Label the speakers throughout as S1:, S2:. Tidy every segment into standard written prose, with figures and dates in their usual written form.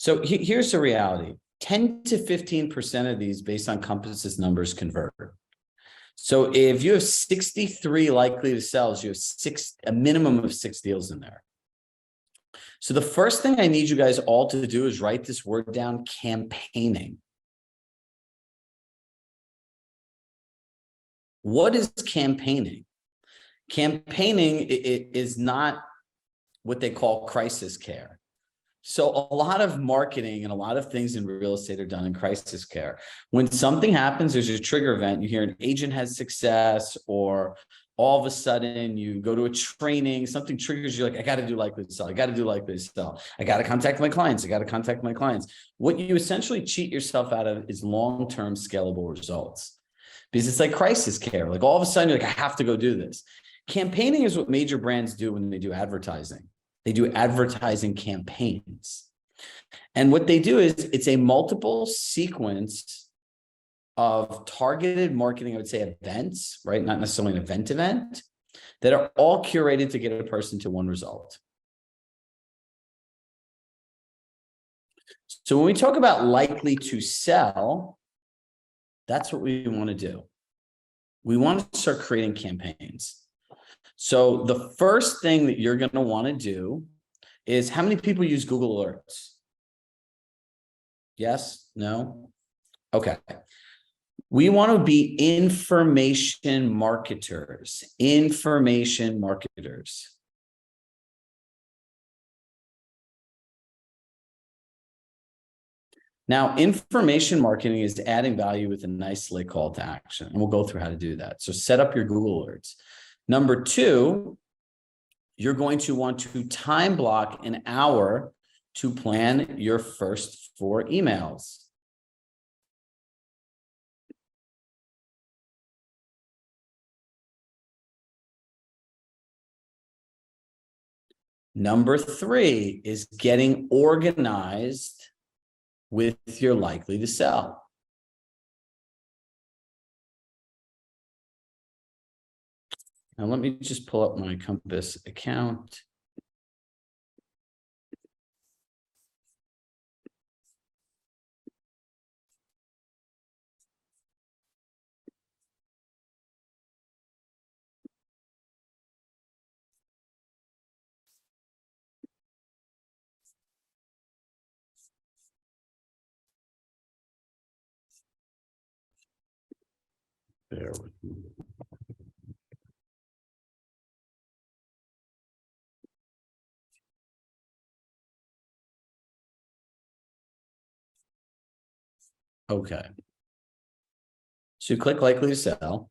S1: So here's the reality. 10 to 15% of these based on Compass's numbers convert. So if you have 63 likely to sells, you have a minimum of 6 deals in there. So the first thing I need you guys all to do is write this word down: campaigning. What is campaigning? Campaigning is not what they call crisis care. So a lot of marketing and a lot of things in real estate are done in crisis care. When something happens, there's a trigger event. You hear an agent has success, or all of a sudden you go to a training, something triggers you, like, I got to do likely to sell. I got to do likely to sell. I got to contact my clients. I got to contact my clients. What you essentially cheat yourself out of is long-term scalable results, because it's like crisis care. Like all of a sudden you're like, I have to go do this. Campaigning is what major brands do when they do advertising. They do advertising campaigns. And what they do is it's a multiple sequence of targeted marketing, I would say events, right? Not necessarily an event, that are all curated to get a person to one result. So when we talk about likely to sell, that's what we want to do. We want to start creating campaigns. So the first thing that you're going to want to do is, how many people use Google Alerts? Yes? No? Okay. We want to be information marketers. Information marketers. Now, information marketing is adding value with a nice slick call to action. And we'll go through how to do that. So set up your Google Alerts. Number two, you're going to want to time block an hour to plan your first 4 emails. Number 3 is getting organized with your likely to sell. Now, let me just pull up my Compass account. Bear with me. Okay. So you click likely to sell.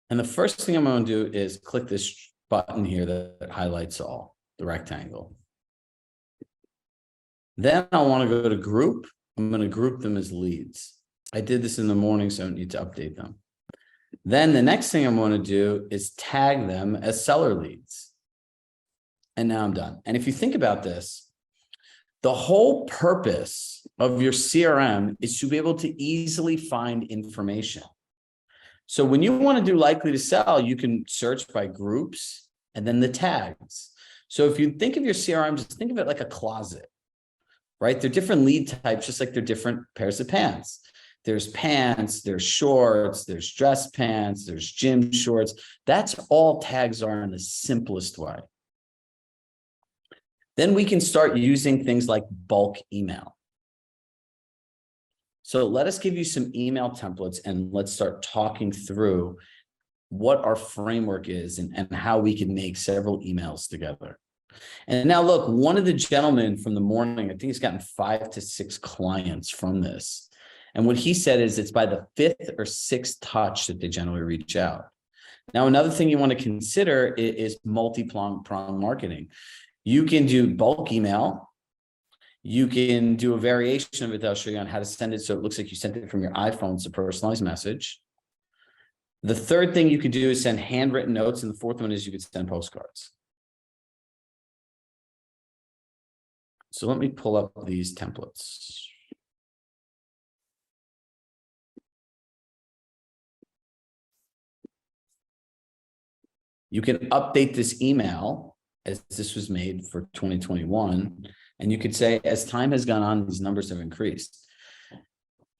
S1: And the first thing I'm going to do is click this button here that highlights all, the rectangle. Then I want to go to group. I'm going to group them as leads. I did this in the morning, so I don't need to update them. Then the next thing I'm going to do is tag them as seller leads. And now I'm done. And if you think about this, the whole purpose of your CRM is to be able to easily find information. So when you want to do likely to sell, you can search by groups and then the tags. So if you think of your CRM, just think of it like a closet, right? They're different lead types, just like they're different pairs of pants. There's pants, there's shorts, there's dress pants, there's gym shorts. That's all tags are in the simplest way. Then we can start using things like bulk email. So let us give you some email templates and let's start talking through what our framework is and how we can make several emails together. And now look, one of the gentlemen from the morning, I think he's gotten 5 to 6 clients from this. And what he said is it's by the 5th or 6th touch that they generally reach out. Now, another thing you want to consider is multi-pronged marketing. You can do bulk email. You can do a variation of it that I'll show you on how to send it so it looks like you sent it from your iPhone. It's a personalized message. The third thing you could do is send handwritten notes. And the fourth one is you could send postcards. So let me pull up these templates. You can update this email as this was made for 2021. And you could say, as time has gone on, these numbers have increased.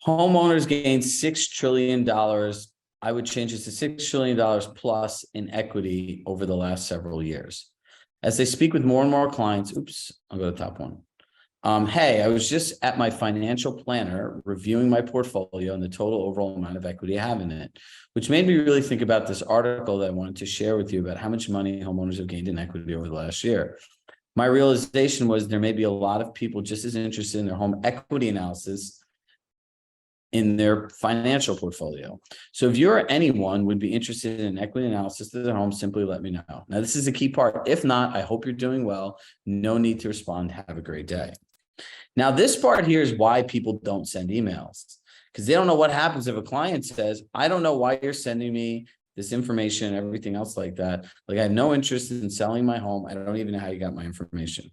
S1: Homeowners gained $6 trillion. I would change it to $6 trillion plus in equity over the last several years. As they speak with more and more clients, I'll go to the top one. Hey, I was just at my financial planner reviewing my portfolio and the total overall amount of equity I have in it, which made me really think about this article that I wanted to share with you about how much money homeowners have gained in equity over the last year. My realization was there may be a lot of people just as interested in their home equity analysis in their financial portfolio. So if you're anyone would be interested in equity analysis of their home, simply let me know. Now, this is a key part. If not, I hope you're doing well. No need to respond. Have a great day. Now, this part here is why people don't send emails, because they don't know what happens if a client says, I don't know why you're sending me this information and everything else like that. Like, I have no interest in selling my home. I don't even know how you got my information.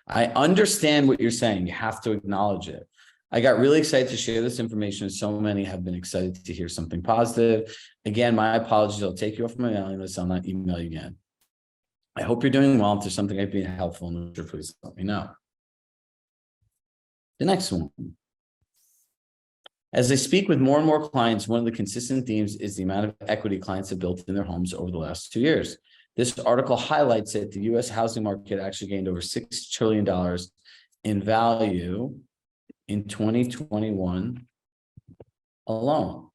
S1: I understand what you're saying. You have to acknowledge it. I got really excited to share this information. So many have been excited to hear something positive. Again, my apologies. I'll take you off my mailing list. I'll not email you again. I hope you're doing well. If there's something I've been helpful, please let me know. The next one. As I speak with more and more clients, one of the consistent themes is the amount of equity clients have built in their homes over the last 2 years. This article highlights that the U.S. housing market actually gained over $6 trillion in value in 2021 alone.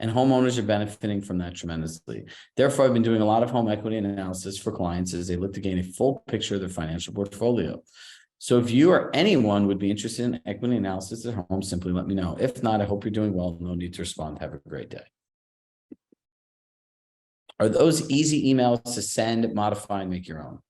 S1: And homeowners are benefiting from that tremendously. Therefore, I've been doing a lot of home equity analysis for clients as they look to gain a full picture of their financial portfolio. So if you or anyone would be interested in equity analysis at home, simply let me know. If not, I hope you're doing well. No need to respond. Have a great day. Are those easy emails to send, modify, and make your own?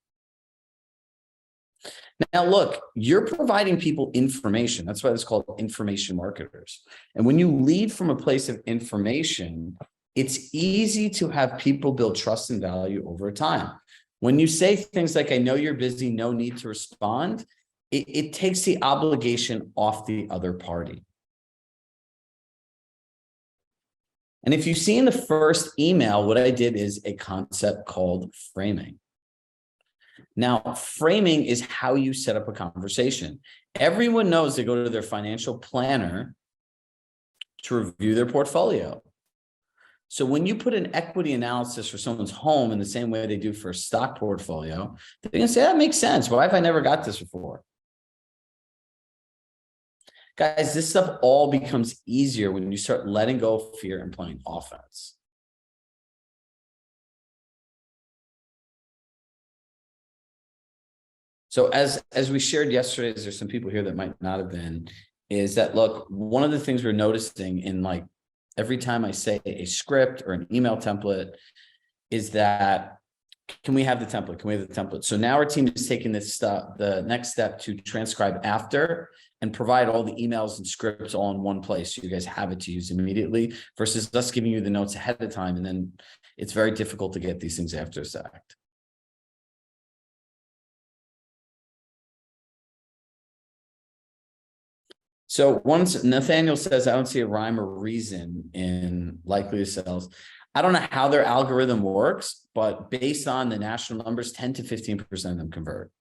S1: Now, look, you're providing people information. That's why it's called information marketers. And when you lead from a place of information, it's easy to have people build trust and value over time. When you say things like, I know you're busy, no need to respond, it takes the obligation off the other party. And if you see in the first email, what I did is a concept called framing. Now, framing is how you set up a conversation. Everyone knows they go to their financial planner to review their portfolio. So when you put an equity analysis for someone's home in the same way they do for a stock portfolio, they're going to say, that makes sense. Why have I never got this before? Guys, this stuff all becomes easier when you start letting go of fear and playing offense. So as we shared yesterday, there's some people here that might not have been, is that, look, one of the things we're noticing in, like, every time I say a script or an email template is that, can we have the template? Can we have the template? So now our team is taking this stuff, the next step, to transcribe after and provide all the emails and scripts all in one place. So you guys have it to use immediately versus us giving you the notes ahead of time. And then it's very difficult to get these things after the fact. So once Nathaniel says, I don't see a rhyme or reason in likely sales. I don't know how their algorithm works, but based on the national numbers, 10 to 15% of them convert.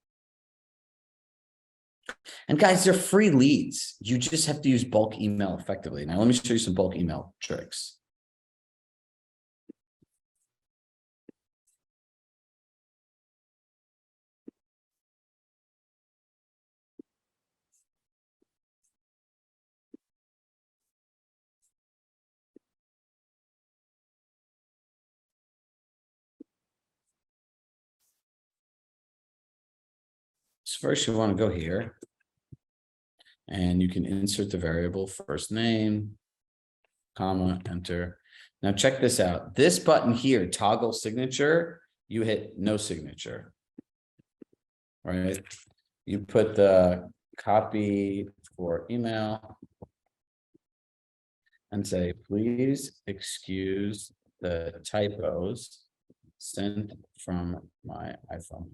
S1: And guys, they're free leads. You just have to use bulk email effectively. Now, let me show you some bulk email tricks. So first you want to go here and you can insert the variable first name, comma, enter. Now check this out. This button here, toggle signature, you hit no signature, right? You put the copy for email and say, please excuse the typos sent from my iPhone.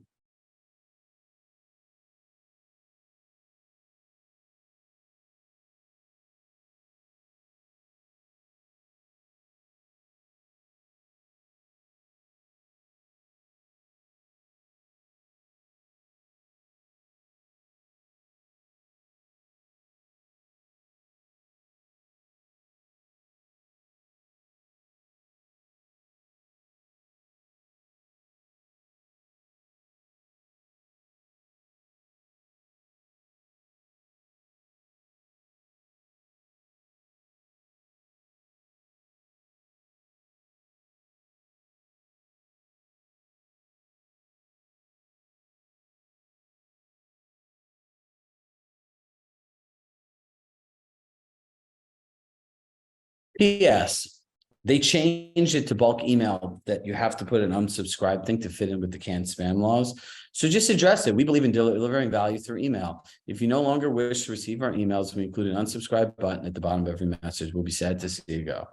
S1: P.S. They changed it to bulk email that you have to put an unsubscribe thing to fit in with the canned spam laws. So just address it. We believe in delivering value through email. If you no longer wish to receive our emails, we include an unsubscribe button at the bottom of every message. We'll be sad to see you go.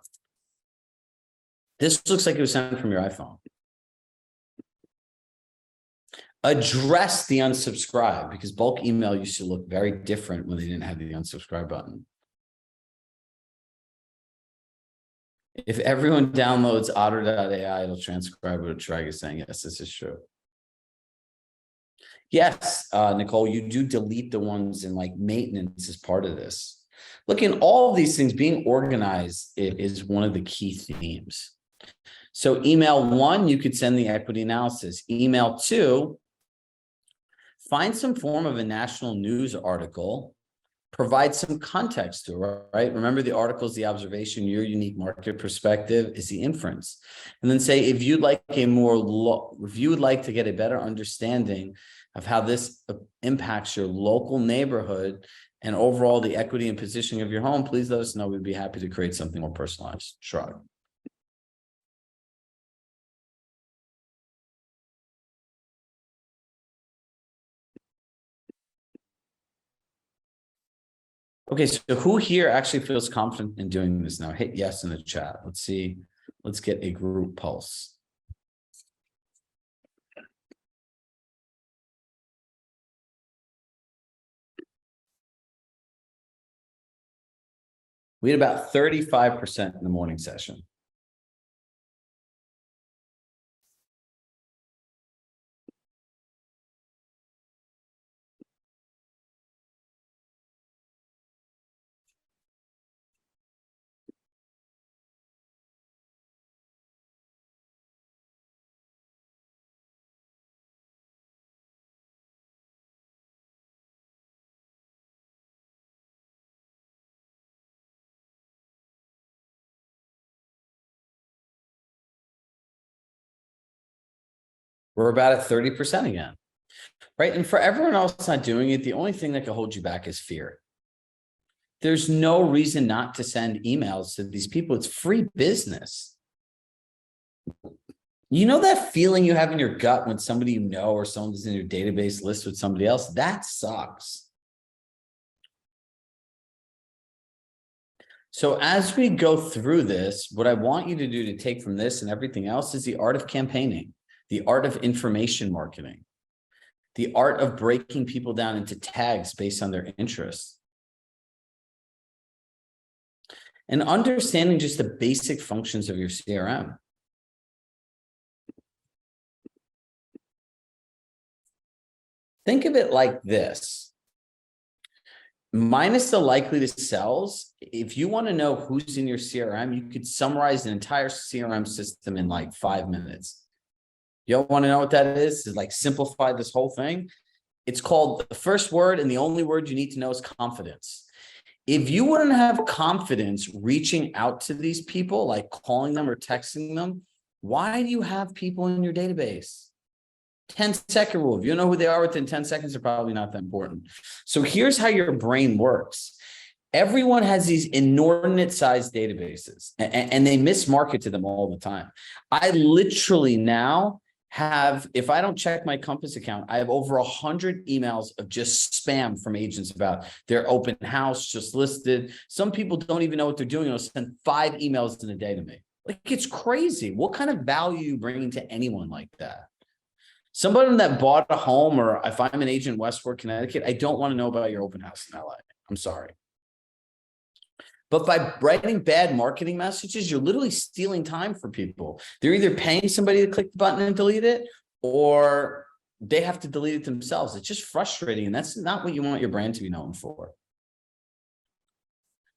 S1: This looks like it was sent from your iPhone. Address the unsubscribe, because bulk email used to look very different when they didn't have the unsubscribe button. If everyone downloads otter.ai, it'll transcribe what Chirag is saying. Yes, this is true. Yes, Nicole, you do delete the ones in like maintenance as part of this. Look, in all of these things, being organized is one of the key themes. So email 1, you could send the equity analysis. Email 2, find some form of a national news article, provide some context to it, right? Remember, the article is the observation, your unique market perspective is the inference. And then say, if you'd like if you would like to get a better understanding of how this impacts your local neighborhood and overall the equity and positioning of your home, please let us know. We'd be happy to create something more personalized. Shrug. Okay, so who here actually feels confident in doing this now? Hit yes in the chat. Let's see. Let's get a group pulse. We had about 35% in the morning session. We're about at 30% again, right? And for everyone else not doing it, the only thing that can hold you back is fear. There's no reason not to send emails to these people. It's free business. You know that feeling you have in your gut when somebody you know or someone's in your database list with somebody else? That sucks. So as we go through this, what I want you to do to take from this and everything else is the art of campaigning, the art of information marketing, the art of breaking people down into tags based on their interests, and understanding just the basic functions of your CRM. Think of it like this. Minus the likely to sells, if you want to know who's in your CRM, you could summarize an entire CRM system in like 5 minutes. You don't want to know what that is? Is like simplify this whole thing. It's called, the first word and the only word you need to know is confidence. If you wouldn't have confidence reaching out to these people, like calling them or texting them, why do you have people in your database? 10-second rule. If you know who they are within 10 seconds, they're probably not that important. So here's how your brain works. Everyone has these inordinate sized databases and they mismarket to them all the time. I literally now have, if I don't check my Compass account, I have over 100 emails of just spam from agents about their open house just listed. Some people don't even know what they're doing. They'll send 5 emails in a day to me. Like, it's crazy. What kind of value are you bringing to anyone like that? Somebody that bought a home, or if I'm an agent in Westport, Connecticut, I don't want to know about your open house in LA. I'm sorry. But by writing bad marketing messages, you're literally stealing time for people. They're either paying somebody to click the button and delete it, or they have to delete it themselves. It's just frustrating. And that's not what you want your brand to be known for.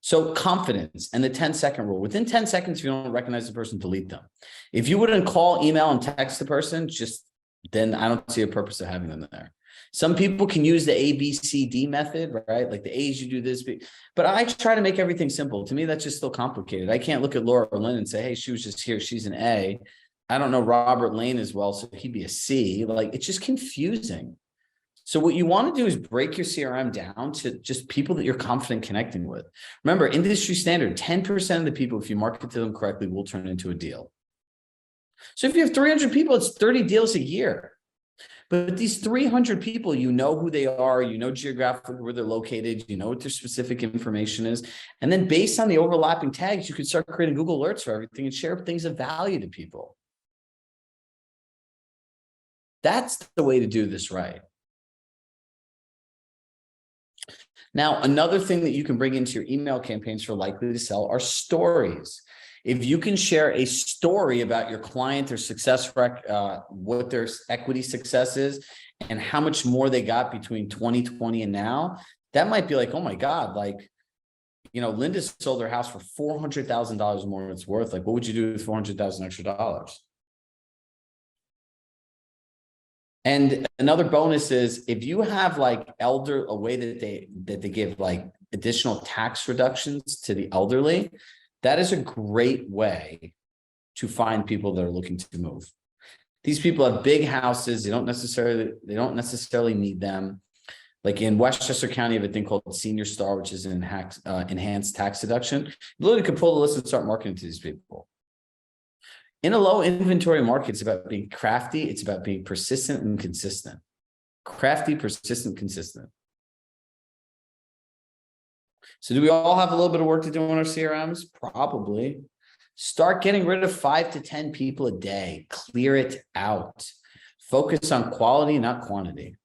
S1: So confidence and the 10-second rule. Within 10 seconds, if you don't recognize the person, delete them. If you wouldn't call, email, and text the person, then I don't see a purpose of having them there. Some people can use the ABCD method, right? Like the A's, you do this, but I try to make everything simple. To me, that's just still complicated. I can't look at Laura Lynn and say, hey, she was just here, she's an A. I don't know Robert Lane as well, so he'd be a C. Like, it's just confusing. So what you want to do is break your CRM down to just people that you're confident connecting with. Remember, industry standard, 10% of the people, if you market to them correctly, will turn into a deal. So if you have 300 people, it's 30 deals a year. But these 300 people, you know who they are, you know geographically where they're located, you know what their specific information is. And then based on the overlapping tags, you can start creating Google alerts for everything and share things of value to people. That's the way to do this right. Now, another thing that you can bring into your email campaigns for likely to sell are stories. If you can share a story about your client, their success, what their equity success is, and how much more they got between 2020 and now, that might be like, oh my God, like, you know, Linda sold her house for $400,000 more than it's worth. Like, what would you do with 400,000 extra dollars? And another bonus is if you have like a way that they give like additional tax reductions to the elderly, that is a great way to find people that are looking to move. These people have big houses. They don't necessarily need them. Like in Westchester County, you have a thing called Senior Star, which is an enhanced tax deduction. You literally can pull the list and start marketing to these people. In a low inventory market, it's about being crafty. It's about being persistent and consistent. Crafty, persistent, consistent. So do we all have a little bit of work to do on our CRMs? Probably. Start getting rid of 5 to 10 people a day. Clear it out. Focus on quality, not quantity.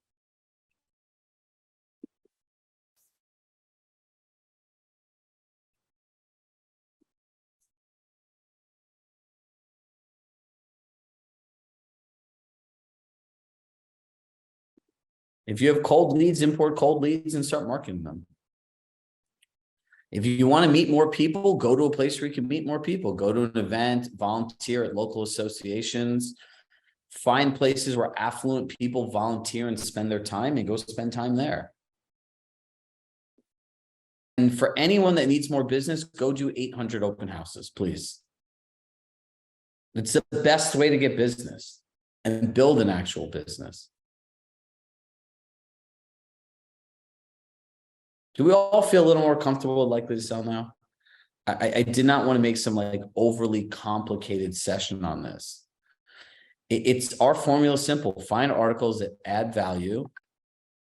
S1: If you have cold leads, import cold leads and start marketing them. If you want to meet more people, go to a place where you can meet more people. Go to an event, volunteer at local associations, find places where affluent people volunteer and spend their time, and go spend time there. And for anyone that needs more business, go do 800 open houses, please. It's the best way to get business and build an actual business. Do we all feel a little more comfortable and likely to sell now? I did not want to make some like overly complicated session on this. It's our formula simple. Find articles that add value,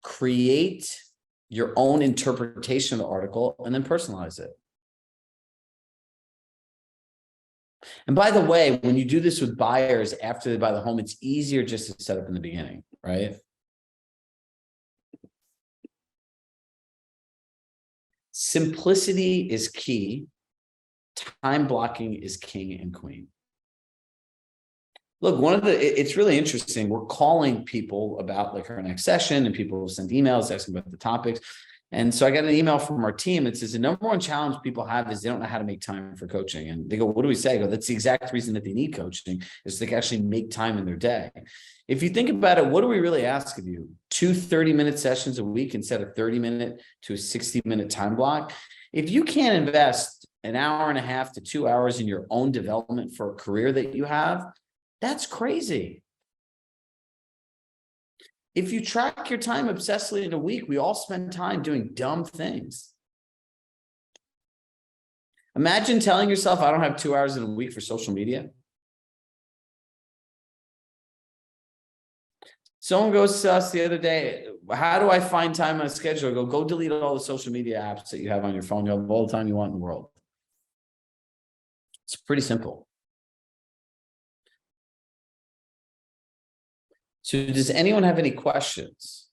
S1: create your own interpretation of the article, and then personalize it. And by the way, when you do this with buyers after they buy the home, it's easier just to set up in the beginning, right? Simplicity is key. Time blocking is king and queen. Look, it's really interesting. We're calling people about like our next session, and people send emails asking about the topics. And so I got an email from our team that says the number one challenge people have is they don't know how to make time for coaching. And they go, what do we say? I go, that's the exact reason that they need coaching, is they can actually make time in their day. If you think about it, what do we really ask of you? 2 30-minute sessions a week instead of 30-minute to a 60-minute time block. If you can't invest an hour and a half to 2 hours in your own development for a career that you have, that's crazy. If you track your time obsessively in a week, we all spend time doing dumb things. Imagine telling yourself, I don't have 2 hours in a week for social media. Someone goes to us the other day, how do I find time on a schedule? I go delete all the social media apps that you have on your phone. You'll have all the time you want in the world. It's pretty simple. So does anyone have any questions?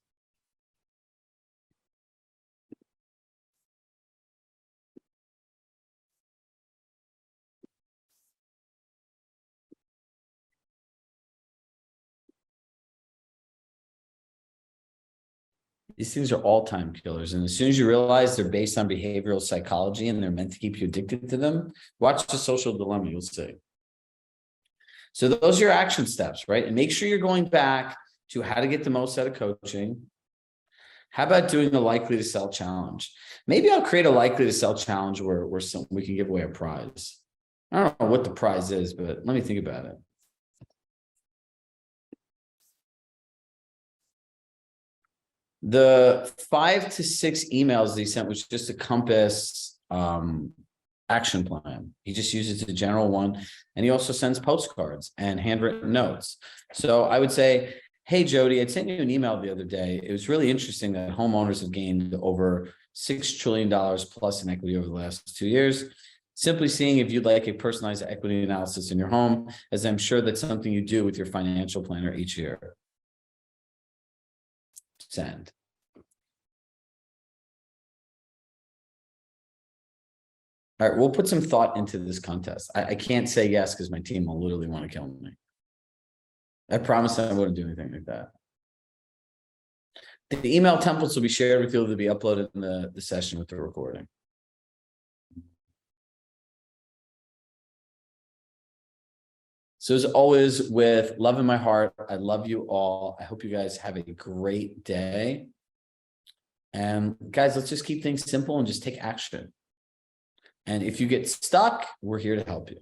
S1: These things are all-time killers. And as soon as you realize they're based on behavioral psychology and they're meant to keep you addicted to them, watch The Social Dilemma, you'll see. So those are your action steps, right? And make sure you're going back to how to get the most out of coaching. How about doing a likely to sell challenge? Maybe I'll create a likely to sell challenge where we can give away a prize. I don't know what the prize is, but let me think about it. The 5 to 6 emails he sent was just a compass action plan. He just uses a general one. And he also sends postcards and handwritten notes. So I would say, hey, Jody, I sent you an email the other day. It was really interesting that homeowners have gained over $6 trillion plus in equity over the last 2 years. Simply seeing if you'd like a personalized equity analysis in your home, as I'm sure that's something you do with your financial planner each year. Send. All right, we'll put some thought into this contest. I can't say yes because my team will literally want to kill me. I promise I wouldn't do anything like that. The email templates will be shared with you. They'll be uploaded in the session with the recording. So as always, with love in my heart, I love you all. I hope you guys have a great day. And guys, let's just keep things simple and just take action. And if you get stuck, we're here to help you.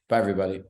S1: Bye, everybody.